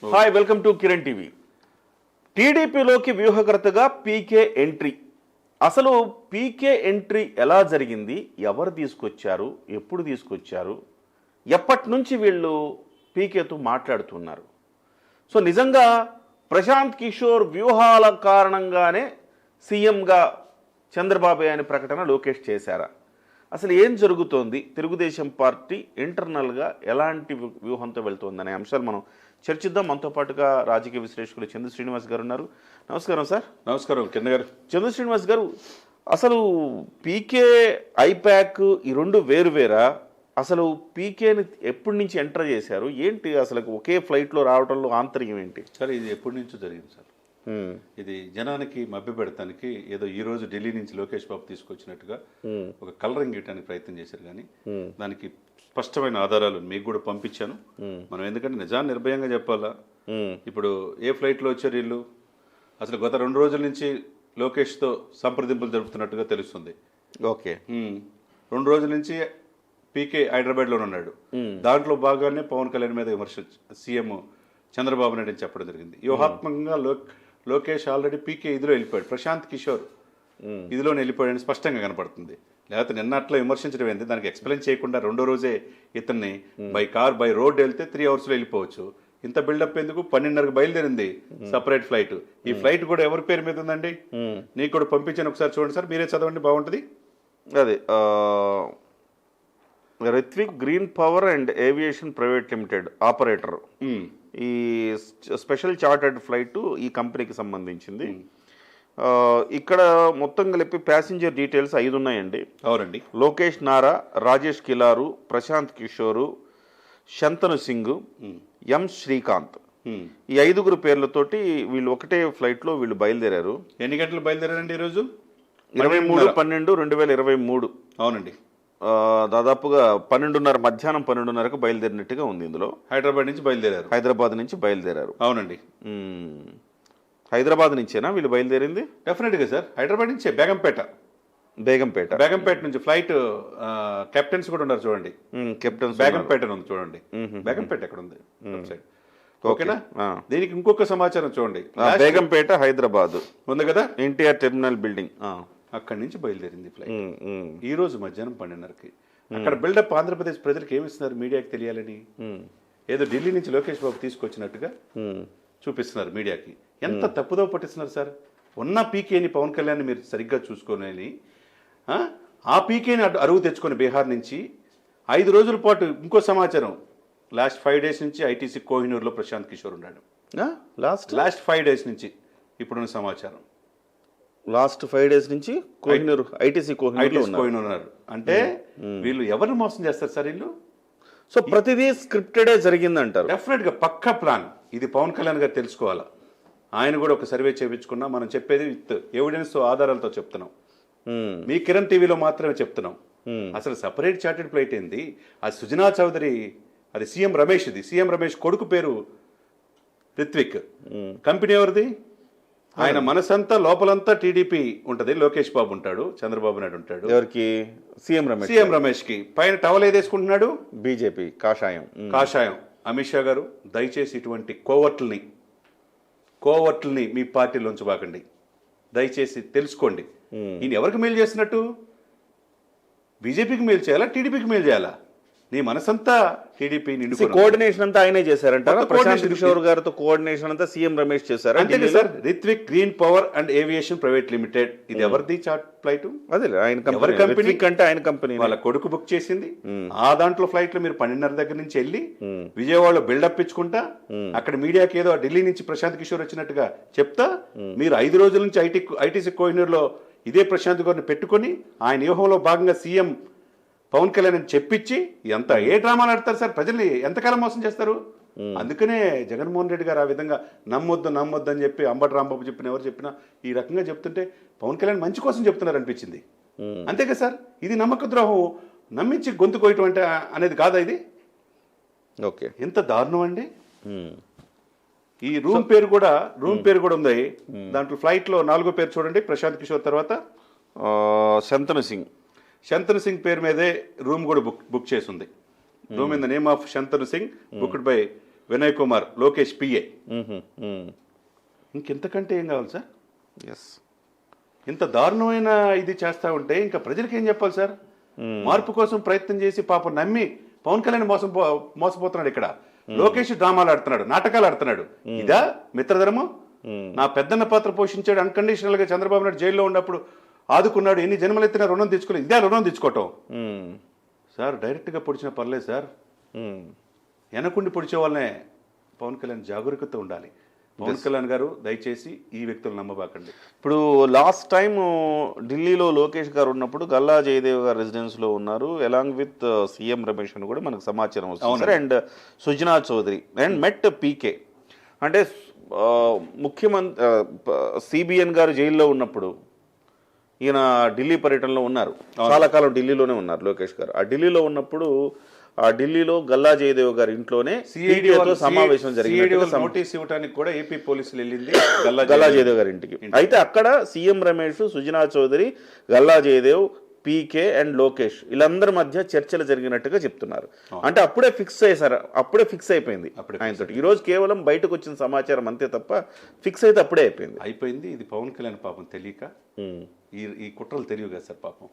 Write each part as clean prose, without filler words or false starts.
Hi, welcome to Kiran TV. టీడీపీలోకి వ్యూహకర్తగా పీకే entry. అసలు పీకే entry ఎలా జరిగింది, ఎవరు తీసుకొచ్చారు, ఎప్పుడు తీసుకొచ్చారు, ఎప్పటి నుంచి వీళ్ళు పీకేతో మాట్లాడుతున్నారు? సో నిజంగా ప్రశాంత్ కిషోర్ వ్యూహాల కారణంగానే సీఎంగా చంద్రబాబు అనే ప్రకటన లోకేష్ చేశారా? అసలు ఏం జరుగుతోంది, తెలుగుదేశం పార్టీ ఇంటర్నల్గా ఎలాంటి వ్యూహంతో వెళ్తోందనే అంశాలు మనం చర్చిద్దాం. మనతో పాటుగా రాజకీయ విశ్లేషకులు చంద్ర శ్రీనివాస్ గారు ఉన్నారు. నమస్కారం సార్. నమస్కారం కిరణ్ గారు. చంద్ర శ్రీనివాస్ గారు, అసలు పీకే ఐపాక్ ఈ రెండు వేరువేరా? అసలు పీకేని ఎప్పటి నుంచి ఎంటర్ చేశారు, ఏంటి అసలు ఒకే ఫ్లైట్లో రావడంలో ఆంతర్యం ఏంటి? సార్ ఇది ఎప్పటి నుంచో జరిగింది సార్. ఇది జనానికి మభ్యపెడతానికి ఏదో ఈ రోజు ఢిల్లీ నుంచి లోకేష్ బాబు తీసుకొచ్చినట్టుగా ఒక కలరింగ్ ఇవ్వడానికి ప్రయత్నం చేశారు. కానీ దానికి స్పష్టమైన ఆధారాలు మీకు కూడా పంపించాను. మనం ఎందుకంటే నిజాన్ని నిర్భయంగా చెప్పాలా. ఇప్పుడు ఏ ఫ్లైట్లో వచ్చారు వీళ్ళు? అసలు గత 2 రోజుల నుంచి లోకేష్తో సంప్రదింపులు జరుపుతున్నట్టుగా తెలుస్తుంది. ఓకే, 2 రోజుల నుంచి పీకే హైదరాబాద్లో ఉన్నాడు. దాంట్లో భాగానే పవన్ కళ్యాణ్ మీద విమర్శ సీఎం చంద్రబాబు నాయుడు చెప్పడం జరిగింది. వ్యూహాత్మకంగా లోకేష్ ఆల్రెడీ పీకే ఇదిలో వెళ్ళిపోయాడు, ప్రశాంత్ కిషోర్ ఇదిలోనే వెళ్ళిపోయాడని స్పష్టంగా కనపడుతుంది. లేకపోతే నిన్న అట్లా విమర్శించడం ఏంటి, దానికి ఎక్స్ప్లెయిన్ చేయకుండా 2వ రోజే ఇతన్ని బై రోడ్ వెళ్తే 3 అవర్స్లో వెళ్ళిపోవచ్చు. ఇంత బిల్డప్ ఎందుకు? 12:30కు బయలుదేరింది సపరేట్ ఫ్లైట్. ఈ ఫ్లైట్ కూడా ఎవరి పేరు మీద ఉందండి? నీకు కూడా పంపించాను, ఒకసారి చూడండి సార్, మీరే చదవండి, బాగుంటుంది. అదే Rithwik Green Power and Aviation Private Limited operator. ఈ స్పెషల్ చార్టర్డ్ ఫ్లైట్ ఈ కంపెనీకి సంబంధించింది. ఇక్కడ మొత్తం కలిపి ప్యాసింజర్ డీటెయిల్స్ 5 ఉన్నాయండి. అవునండి. లోకేష్ నారా, రాజేష్ కిలారు, ప్రశాంత్ కిషోరు, శంతను సింగ్, ఎం శ్రీకాంత్, ఈ 5గురు పేర్లతోటి వీళ్ళు ఒకటే ఫ్లైట్లో వీళ్ళు బయలుదేరారు. ఎన్ని గంటలు బయలుదేరారండి ఈరోజు? 23/12/2023. అవునండి. దాదాపుగా 12:30 మధ్యాహ్నం 12:30కు బయలుదేరినట్టుగా ఉంది. ఇందులో హైదరాబాద్ నుంచి బయలుదేరారు. అవునండి. హైదరాబాద్ నుంచేనా వీళ్ళు బయలుదేరింది? డెఫినెట్గా సార్, హైదరాబాద్ నుంచే. బేగంపేట నుంచి ఫ్లైట్. కెప్టెన్స్ కూడా ఉన్నారు చూడండి. కెప్టెన్స్ బేగంపేట ఉంది చూడండి. బేగంపేట ఎక్కడ ఉంది? ఓకేనా. దీనికి ఇంకొక సమాచారం చూడండి. బేగంపేట హైదరాబాద్ ఉంది కదా, ఎన్టీఆర్ టెర్మినల్ బిల్డింగ్. అక్కడి నుంచి బయలుదేరింది ఫ్లైట్ ఈ రోజు మధ్యాహ్నం 12:30కి. అక్కడ బిల్డప్ ఆంధ్రప్రదేశ్ ప్రజలకు ఏమిస్తున్నారు, మీడియాకి తెలియాలని ఏదో ఢిల్లీ నుంచి లోకేష్ బాబు తీసుకొచ్చినట్టుగా చూపిస్తున్నారు మీడియాకి. ఎంత తప్పుదో పట్టిస్తున్నారు సార్. ఉన్న పీకేని పవన్ కళ్యాణ్ మీరు సరిగ్గా చూసుకోలేని ఆ పీకేని అరువు తెచ్చుకొని బీహార్ నుంచి 5 రోజుల పాటు. ఇంకో సమాచారం, లాస్ట్ 5 డేస్ నుంచి ఐటీసీ కోహినూర్లో ప్రశాంత్ కిషోర్ ఉన్నాడు. లాస్ట్ 5 డేస్ నుంచి ఇప్పుడున్న సమాచారం. లాస్ట్ 5 డేస్ నుంచి ఐటీసీ కోహినూర్ ఉన్నారు. అంటే వీళ్ళు ఎవరిని మోసం చేస్తారు సార్ వీళ్ళు? సో ప్రతిదీ స్క్రిప్టెడే జరిగిందంటారు. డెఫినెట్గా పక్కా ప్లాన్. ఇది పవన్ కళ్యాణ్ గారు తెలుసుకోవాలా. ఆయన కూడా ఒక సర్వే చేయించుకున్నా. మనం చెప్పేది విత్ ఎవిడెన్స్ ఆధారాలతో చెప్తున్నాం. మీ కిరణ్ టీవీలో మాత్రమే చెప్తున్నాం. అసలు సపరేట్ చార్టెడ్ ఫ్లైట్ ఏంది? అది సుజనా చౌదరి, అది సీఎం రమేష్. ఇది సీఎం రమేష్ కొడుకు పేరు రిత్విక్. కంపెనీ ఎవరిది? ఆయన మనసంతా లోపలంతా టీడీపీ ఉంటది. లోకేష్ బాబు ఉంటాడు, చంద్రబాబు నాయుడు ఉంటాడు. ఎవరికి? సీఎం రమేష్ కి. పైన టవల్ ఏదేసుకుంటున్నాడు? బీజేపీ కాషాయం. అమిత్ షా గారు, దయచేసి ఇటువంటి కోవర్టుల్ని మీ పార్టీలోంచి బాకండి. దయచేసి తెలుసుకోండి. ఈయన ఎవరికి మేలు చేస్తున్నట్టు? బీజేపీకి మేలు చేయాలా, టీడీపీకి మేలు చేయాలా? నీ మనసంతా టీడీపీ నిండు. కోఆర్డినేషన్ అంతా ఆయనే చేశారంటారా? ప్రశాంత్ కిషోర్ గారితో కోఆర్డినేషన్ అంతా సీఎం రమేష్ చేశారు. అంతే sir. Rithwik Green Power and Aviation Private Limited, ఇది ఎవరిది చార్ట్ ఫ్లైట్? అదే ఆయన కంపెనీ అంటే ఆయన కంపెనీ. వాళ్ళ కొడుకు బుక్ చేసింది. ఆ దాంట్లో ఫ్లైట్ లో మీరు 12:30 దగ్గర నుంచి వెళ్ళి విజయవాడలో బిల్డప్ ఇచ్చుకుంటా అక్కడ మీడియాకి ఏదో ఢిల్లీ నుంచి ప్రశాంత్ కిషోర్ వచ్చినట్టుగా చెప్తా మీరు 5 రోజుల నుంచి ఐటీసీ కోహినూర్ లో ఇదే ప్రశాంత్ గారిని పెట్టుకుని ఆయన వ్యూహంలో భాగంగా సీఎం పవన్ కళ్యాణ్ అని చెప్పించి ఎంత ఏ డ్రామాలు ఆడతారు సార్? ప్రజల్ని ఎంతకాలం మోసం చేస్తారు? అందుకనే జగన్మోహన్ రెడ్డి గారు ఆ విధంగా నమ్మొద్దు అని చెప్పి అంబటి రాంబాబు చెప్పిన ఎవరు చెప్పినా ఈ రకంగా చెప్తుంటే పవన్ కళ్యాణ్ మంచి కోసం చెప్తున్నారు అనిపించింది. అంతే కదా సార్. ఇది నమ్మక ద్రోహం. నమ్మించి గొంతు కోయటం అంటే అనేది కాదా ఇది? ఓకే, ఎంత దారుణం అండి. ఈ రూమ్ పేరు కూడా ఉంది దాంట్లో. ఫ్లైట్ లో 4వ పేరు చూడండి, ప్రశాంత్ కిషోర్ తర్వాత శంతను సింగ్ పేరు మీదే రూమ్ కూడా బుక్ చేసింది. Room in the name of Shantanu Singh, booked by Vinay Kumar Lokesh PA. మ్మ్. మ్మ్. ఇంకెంతకంటే ఏం కావాలి సార్? ఎస్. ఇంత దారుణమైన ఇది చేస్తా ఉంటే ఇంకా ప్రజలకు ఏం చెప్పాలి సార్? మార్పు కోసం ప్రయత్నం చేసి పాపం నమ్మి పవన్ కళ్యాణ్ మోసపోతున్నాడు. ఇక్కడ లోకేష్ డ్రామాలు ఆడుతున్నాడు, నాటకాలు ఆడుతున్నాడు. ఇదా మిత్రధర్మం? నా పెద్దన్న పాత్ర పోషించాడు, అన్కండిషనల్ గా చంద్రబాబు నాయుడు జైల్లో ఉన్నప్పుడు ఆదుకున్నాడు, ఎన్ని జన్మలెత్తినా రుణం తెచ్చుకోలేదు. ఇదే రుణం తెచ్చుకోవటం సార్? డైరెక్ట్ గా పొడిచిన పర్లేదు సార్, వెనకుండి పొడిచే వాళ్ళనే పవన్ కళ్యాణ్ జాగరూకత ఉండాలి. పవన్ కళ్యాణ్ గారు దయచేసి ఈ వ్యక్తులు నమ్మబాకండి. ఇప్పుడు లాస్ట్ టైం ఢిల్లీలో లోకేష్ గారు ఉన్నప్పుడు గల్లా జయదేవ్ గారు రెసిడెన్స్లో ఉన్నారు, అలాంగ్ విత్ సీఎం రమేష్ అని కూడా మనకు సమాచారం వస్తుంది, and Sujana Chowdary and met PK. అంటే ముఖ్యమంత్రి సిబిఎన్ గారు జైల్లో ఉన్నప్పుడు ఈయన ఢిల్లీ పర్యటనలో ఉన్నారు, చాలా కాలం ఢిల్లీలోనే ఉన్నారు లోకేష్ గారు. ఆ ఢిల్లీలో ఉన్నప్పుడు ఆ ఢిల్లీలో గల్లా జయదేవ్ గారి ఇంట్లోనే సమావేశం జరిగింది. నోటీస్ ఇవ్వడానికి కూడా ఏపీ పోలీసులు వెళ్ళింది గల్లా జయదేవ్ గారి ఇంటికి. అయితే అక్కడ CM Ramesh, Sujana Chowdary, Galla Jayadev, PK and Lokesh వీళ్ళందరి మధ్య చర్చలు జరిగినట్టుగా చెప్తున్నారు. అంటే అప్పుడే ఫిక్స్ అయ్యారు, అప్పుడే ఫిక్స్ అయిపోయింది ఆయనతో. ఈ రోజు కేవలం బయటకు వచ్చిన సమాచారం అంతే తప్ప ఫిక్స్ అయితే అప్పుడే అయిపోయింది. ఇది పవన్ కళ్యాణ్ పాపం తెలియక, ఈ కుట్రలు తెలియదు కదా సార్ పాపం.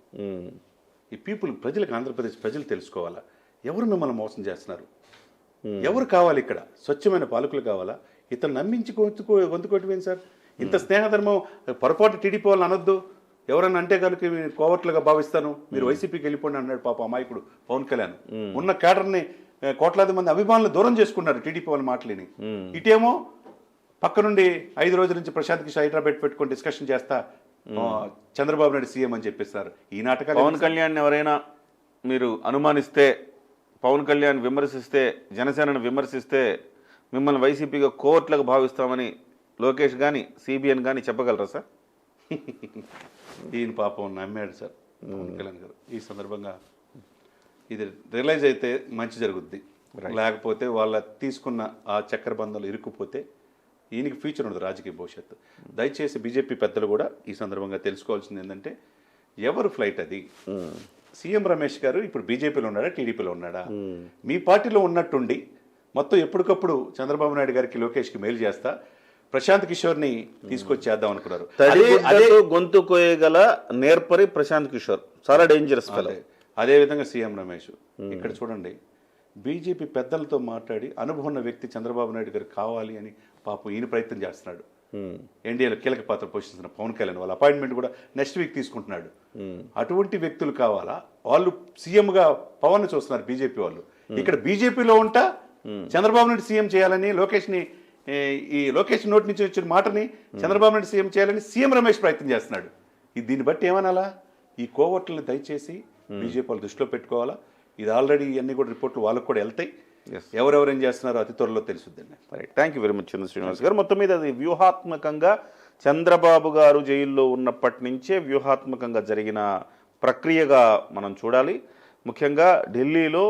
ఈ ప్రజలకు, ఆంధ్రప్రదేశ్ ప్రజలు తెలుసుకోవాలా ఎవరు మిమ్మల్ని మోసం చేస్తున్నారు, ఎవరు కావాలి ఇక్కడ? స్వచ్ఛమైన పాలకులు కావాలా? ఇతను నమ్మించి గొంతుకోవటమేంటి సార్? ఇంత స్నేహధర్మం పొరపాటు టీడీపీ వాళ్ళని అనొద్దు, ఎవరన్నా అంటే కనుక కోవట్లుగా భావిస్తాను, మీరు వైసీపీకి వెళ్ళిపోండి అన్నాడు పాప అమాయకుడు పవన్ కళ్యాణ్. ఉన్న కేడర్ని కోట్లాది మంది అభిమానులు దూరం చేసుకున్నారు టీడీపీ వాళ్ళ మాటలని. ఇటేమో పక్క నుండి 5 రోజుల నుంచి ప్రశాంత్ కిషోర్ హైదరాబాద్ పెట్టుకొని డిస్కషన్ చేస్తా చంద్రబాబు నాయుడు సీఎం అని చెప్పేస్తారు. ఈ నాటకాలు పవన్ కళ్యాణ్ ఎవరైనా మీరు అనుమానిస్తే, పవన్ కళ్యాణ్ విమర్శిస్తే, జనసేనను విమర్శిస్తే మిమ్మల్ని వైసీపీగా కోర్టులకు భావిస్తామని లోకేష్ కానీ సిబిఎన్ కానీ చెప్పగలరా సార్? ఈయన పాపం నమ్మాడు సార్ పవన్ కళ్యాణ్ గారు. ఈ సందర్భంగా ఇది రియలైజ్ అయితే మంచి జరుగుద్ది, లేకపోతే వాళ్ళ తీసుకున్న ఆ చక్కెర బంధాలు ఇరుక్కుపోతే ఈయనకి ఫ్యూచర్ ఉండదు, రాజకీయ భవిష్యత్తు. దయచేసి బీజేపీ పెద్దలు కూడా ఈ సందర్భంగా తెలుసుకోవాల్సింది ఏంటంటే ఎవరు ఫ్లైట్ అది? సీఎం రమేష్ గారు ఇప్పుడు బీజేపీలో ఉన్నాడా, టీడీపీలో ఉన్నాడా? మీ పార్టీలో ఉన్నట్టుండి మొత్తం ఎప్పటికప్పుడు చంద్రబాబు నాయుడు గారికి, లోకేష్కి మెయిల్ చేస్తా ప్రశాంత్ కిషోర్ని తీసుకొచ్చేద్దాం అనుకున్నారు. అదే గొంతు కోయగల నేర్పరి ప్రశాంత్ కిషోర్ చాలా డేంజరస్. అదే విధంగా సీఎం రమేష్ ఇక్కడ చూడండి, బీజేపీ పెద్దలతో మాట్లాడి అనుభవం ఉన్న వ్యక్తి చంద్రబాబు నాయుడు గారు కావాలి అని పాపం ఈయన ప్రయత్నం చేస్తున్నాడు. ఎన్డీఏలో కీలక పాత్ర పోషిస్తున్న పవన్ కళ్యాణ్ వాళ్ళ అపాయింట్మెంట్ కూడా నెక్స్ట్ వీక్ తీసుకుంటున్నాడు. అటువంటి వ్యక్తులు కావాలా? వాళ్ళు సీఎంగా పవన్ చూస్తున్నారు బీజేపీ వాళ్ళు. ఇక్కడ బీజేపీలో ఉంటా చంద్రబాబు నాయుడు సీఎం చేయాలని లోకేష్ నోటి నుంచి వచ్చిన మాటని చంద్రబాబు నాయుడు సీఎం చేయాలని సీఎం రమేష్ ప్రయత్నం చేస్తున్నాడు. దీన్ని బట్టి ఏమనాలా? ఈ కోవట్లను దయచేసి బీజేపీ వాళ్ళు దృష్టిలో పెట్టుకోవాలా. ఇది ఆల్రెడీ ఇవన్నీ కూడా రిపోర్ట్లు వాళ్ళకు కూడా వెళ్తాయి. ఎవరెవరేం చేస్తున్నారో అతి త్వరలో తెలుసుద్దండి. Right, thank you very much Chandra Srinivas garu. మొత్తం మీద అది వ్యూహాత్మకంగా చంద్రబాబు గారు జైల్లో ఉన్నప్పటి నుంచే వ్యూహాత్మకంగా జరిగిన ప్రక్రియగా మనం చూడాలి. ముఖ్యంగా ఢిల్లీలో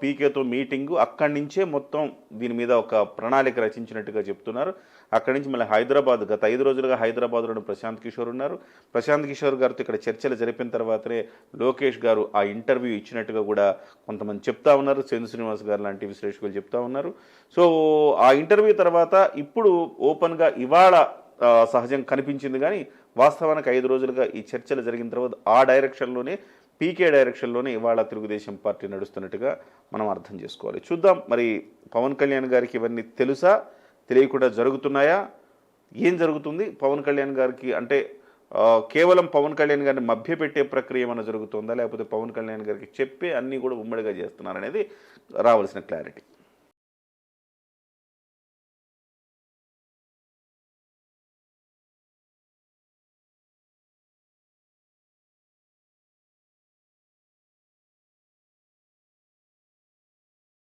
పీకేతో మీటింగు, అక్కడి నుంచే మొత్తం దీని మీద ఒక ప్రణాళిక రచించినట్టుగా చెప్తున్నారు. అక్కడి నుంచి మళ్ళీ హైదరాబాద్, గత 5 రోజులుగా హైదరాబాద్లోని ప్రశాంత్ కిషోర్ ఉన్నారు. ప్రశాంత్ కిషోర్ గారితో ఇక్కడ చర్చలు జరిపిన తర్వాతనే లోకేష్ గారు ఆ ఇంటర్వ్యూ ఇచ్చినట్టుగా కూడా కొంతమంది చెప్తా ఉన్నారు. చంద్ర శ్రీనివాస్ గారు లాంటి విశ్లేషకులు చెప్తా ఉన్నారు. సో ఆ ఇంటర్వ్యూ తర్వాత ఇప్పుడు ఓపెన్గా ఇవాళ సహజంగా కనిపించింది, కానీ వాస్తవానికి 5 రోజులుగా ఈ చర్చలు జరిగిన తర్వాత ఆ డైరెక్షన్లోనే, పీకే డైరెక్షన్లోనే ఇవాళ తెలుగుదేశం పార్టీ నడుస్తున్నట్టుగా మనం అర్థం చేసుకోవాలి. చూద్దాం మరి పవన్ కళ్యాణ్ గారికి ఇవన్నీ తెలుసా, తెలియకుండా జరుగుతున్నాయా, ఏం జరుగుతుంది పవన్ కళ్యాణ్ గారికి? అంటే కేవలం పవన్ కళ్యాణ్ గారిని మభ్యపెట్టే ప్రక్రియ ఏమైనా జరుగుతుందా, లేకపోతే పవన్ కళ్యాణ్ గారికి చెప్పే అన్నీ కూడా ఉమ్మడిగా చేస్తున్నారనేది రావాల్సిన క్లారిటీ.